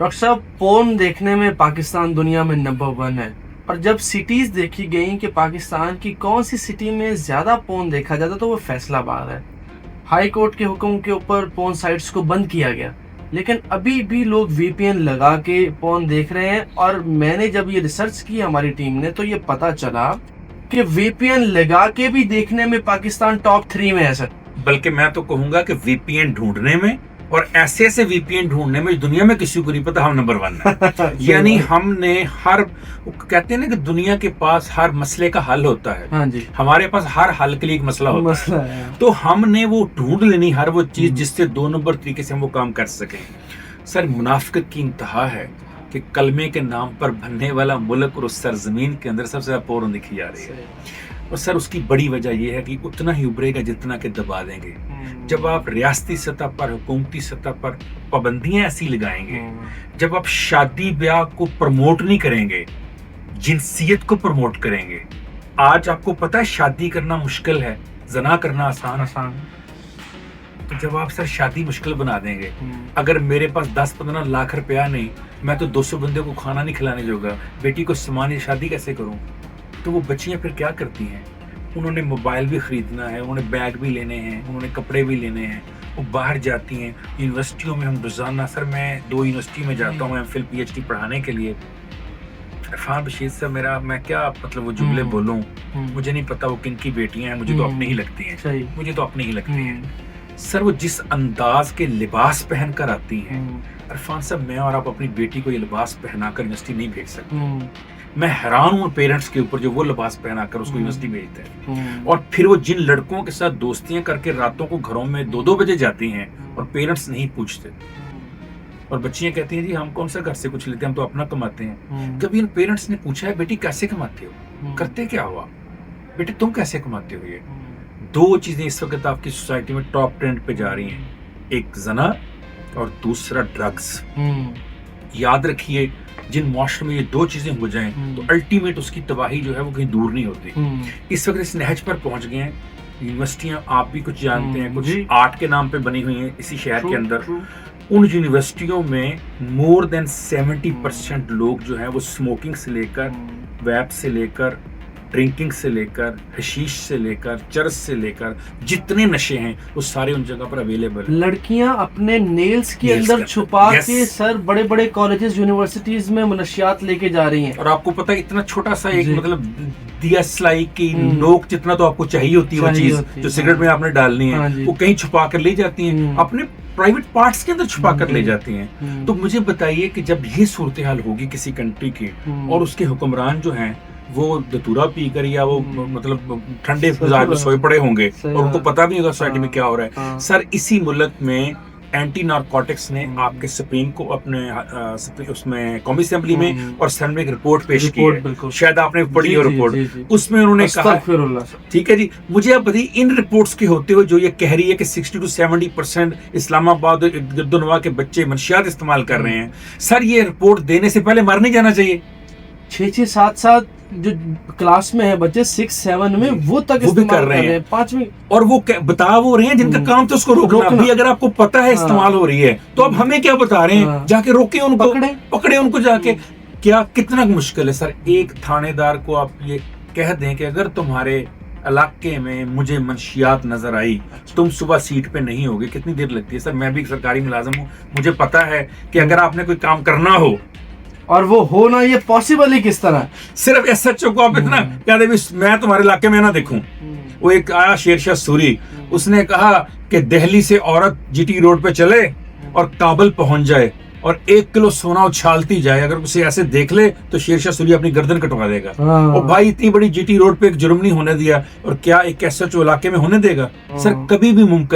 Doctor صاحب پورن دیکھنے میں پاکستان دنیا میں نمبر 1 ہے، اور جب سٹیز دیکھی گئیں کہ پاکستان کی کون سی سٹی میں زیادہ پورن دیکھا جاتا تو وہ فیصل آباد ہے۔ ہائی کورٹ کے حکم کے اوپر پورن سائٹس کو بند کیا گیا، لیکن ابھی بھی لوگ وی پی این لگا کے پورن دیکھ رہے ہیں۔ اور میں نے جب یہ ریسرچ کی ہماری ٹیم نے تو یہ پتا چلا کہ وی پی این لگا کے بھی دیکھنے میں پاکستان ٹاپ 3 میں ہے سر۔ بلکہ میں تو کہوں گا کہ وی پی این ڈھونڈنے میں اور ایسے ایسے وی پی این ڈھونڈنے میں دنیا میں کسی کو نہیں پتا ہم نمبر 1 ہے۔ یعنی ہم نے کہتے ہیں نا کہ دنیا کے پاس ہر مسئلے کا حل ہوتا ہے، ہاں جی، ہمارے پاس ہر حل کے لیے ایک مسئلہ ہوتا ہے، تو ہم نے وہ ڈھونڈ لینی ہر وہ چیز جس سے 2 نمبر طریقے سے ہم وہ کام کر سکیں۔ سر منافقت کی انتہا ہے کہ کلمے کے نام پر بننے والا ملک اور اس سرزمین کے اندر سب سے زیادہ پورن دکھی جا رہی ہے، اور سر اس کی بڑی وجہ یہ ہے کہ اتنا ہی ابھرے گا جتنا کہ دبا دیں گے۔ جب آپ ریاستی سطح پر حکومتی سطح پر پابندیاں ایسی لگائیں گے، جب آپ شادی بیاہ کو پروموٹ نہیں کریں گے، جنسیت کو پروموٹ کریں گے۔ آج آپ کو پتہ ہے شادی کرنا مشکل ہے، زنا کرنا آسان۔ تو جب آپ سر شادی مشکل بنا دیں گے، اگر میرے پاس 10-15 لاکھ روپیہ نہیں، میں تو 200 بندے کو کھانا نہیں کھلانے جوگا، بیٹی کو سامان شادی کیسے کروں؟ تو وہ بچیاں پھر کیا کرتی ہیں؟ انہوں نے موبائل بھی خریدنا ہے، انہوں نے بیگ بھی لینے ہیں، انہوں نے کپڑے بھی لینے ہیں، وہ باہر جاتی ہیں یونیورسٹیوں میں۔ ہم روزانہ سر میں 2 یونیورسٹی میں جاتا ہوں M Phil P H D پڑھانے کے لیے۔ عرفان رشید صاحب میں کیا مطلب وہ جملے بولوں، مجھے نہیں پتا وہ کن کی بیٹیاں ہیں، مجھے تو اپنی ہی لگتی ہیں، مجھے تو اپنی ہی لگتی ہیں۔ سر وہ جس انداز کے لباس پہن کر آتی ہیں، عرفان صاحب میں اور آپ اپنی بیٹی کو یہ لباس پہنا کر یونیورسٹی نہیں بھیج سکتے۔ میں حیران ہوں پیرنٹس کے اوپر جو وہ لباس پہنا کر اس کو یونیورسٹی بھیجتے ہیں، اور پھر وہ جن لڑکوں کے ساتھ دوستیاں کر کے راتوں کو گھروں میں 2-2 بجے جاتی ہیں اور پیرنٹس نہیں پوچھتے، اور بچیاں کہتی ہیں جی ہم کون سا گھر سے کچھ لیتے ہیں، ہم تو اپنا کماتے ہیں۔ کبھی ان پیرنٹس نے پوچھا ہے بیٹی کیسے کماتے ہو، کرتے کیا ہوا بیٹی، تم کیسے کماتے ہو؟ یہ 2 چیزیں اس وقت آپ کی سوسائٹی میں ٹاپ ٹرینڈ پہ جا رہی ہیں، ایک زنا اور دوسرا ڈرگز۔ یاد رکھیے جن معاشرے میں یہ 2 چیزیں ہو جائیں تو الٹیمیٹ اس کی تباہی جو ہے وہ کہیں دور نہیں ہوتی۔ اس وقت اس نہج پر پہنچ گئے ہیں، یونیورسٹیاں آپ بھی کچھ جانتے ہیں، کچھ آرٹ کے نام پہ بنی ہوئی ہیں اسی شہر کے اندر۔ ان یونیورسٹیوں میں مور دین 70% لوگ جو ہیں وہ اسموکنگ سے لے کر ویپ سے لے کر ڈرنکنگ سے لے کر حشیش سے لے کر چرس سے لے کر جتنے نشے ہیں وہ سارے ان جگہ پر اویلیبل ہیں۔ لڑکیاں اپنے نیلز کے اندر چھپا کے سر بڑے بڑے کالجز یونیورسٹیز میں منشیات لے کے جا رہی ہیں، اور آپ کو پتہ ہے اتنا چھوٹا سا ایک مطلب دیا سلائی کی نوک جتنا تو آپ کو چاہیے ہوتی ہے وہ چیز جو سگریٹ میں آپ نے ڈالنی ہے، وہ کہیں چھپا کر لے جاتی ہیں، اپنے پرائیویٹ پارٹس کے اندر چھپا کر لے جاتی ہیں۔ تو مجھے بتائیے کہ جب یہ صورتحال ہوگی کسی کنٹری کی اور اس کے حکمران جو ہیں وہ دتورا پی کر یا وہ مطلب ٹھنڈے فضا میں سوئے پڑے ہوں گے اور ان کو پتہ بھی ہوگا سوسائٹی میں کیا ہو رہا ہے۔ سر اسی ملک میں اینٹی نارکوٹکس نے آپ کے سپریم کو اپنے اس میں قومی اسمبلی میں اور سینٹ میں ایک رپورٹ پیش کی ہے، شاید آپ نے پڑھی ہو رپورٹ، اس میں انہوں نے کہا ٹھیک ہے جی مجھے آپ بتائیے ان رپورٹس کے ہوتے ہوئے جو یہ کہہ رہی ہے کہ 60 to 70% اسلام آباد اور گرد و نواح کے بچے منشیات استعمال کر رہے ہیں، سر یہ رپورٹ دینے سے پہلے مر نہیں جانا چاہیے؟ 6 7 جو کلاس میں ہے بچے 6 7 میں وہ تک بھی کر رہے ہیں 5ویں، اور وہ بتا وہ رہے ہیں جن کا کام تو اس کو روکنا بھی، اگر آپ کو پتہ ہے استعمال ہو رہی ہے تو اب ہمیں کیا بتا رہے ہیں؟ جا کے روکیں ان کو، پکڑے ان کو جا کے۔ کیا کتنا مشکل ہے سر، ایک تھانے دار کو آپ یہ کہہ دیں کہ اگر تمہارے علاقے میں مجھے منشیات نظر آئی تم صبح سیٹ پہ نہیں ہوگے، کتنی دیر لگتی ہے؟ سر میں بھی سرکاری ملازم ہوں، مجھے پتا ہے کہ اگر آپ نے کوئی کام کرنا ہو اور وہ ہونا یہ پاسبل ہی کس طرح، صرف ایس ایچ او کو آپ اتنا کہہ دیں میں تمہارے علاقے میں نہ دیکھوں۔ وہ ایک آیا شیر شاہ سوری، اس نے کہا کہ دہلی سے عورت جی ٹی روڈ پہ چلے اور کابل پہنچ جائے اور 1 کلو سونا اچھالتی جائے، اگر اسے ایسے دیکھ لے تو شیر شاہ سوری اپنی گردن کٹوا دے گا۔ اور بھائی اتنی بڑی جی ٹی روڈ پہ ایک جرم نہیں ہونے دیا، اور کیا ایک ایس ایچ او علاقے میں ہونے دے گا؟ سر کبھی بھی ممکن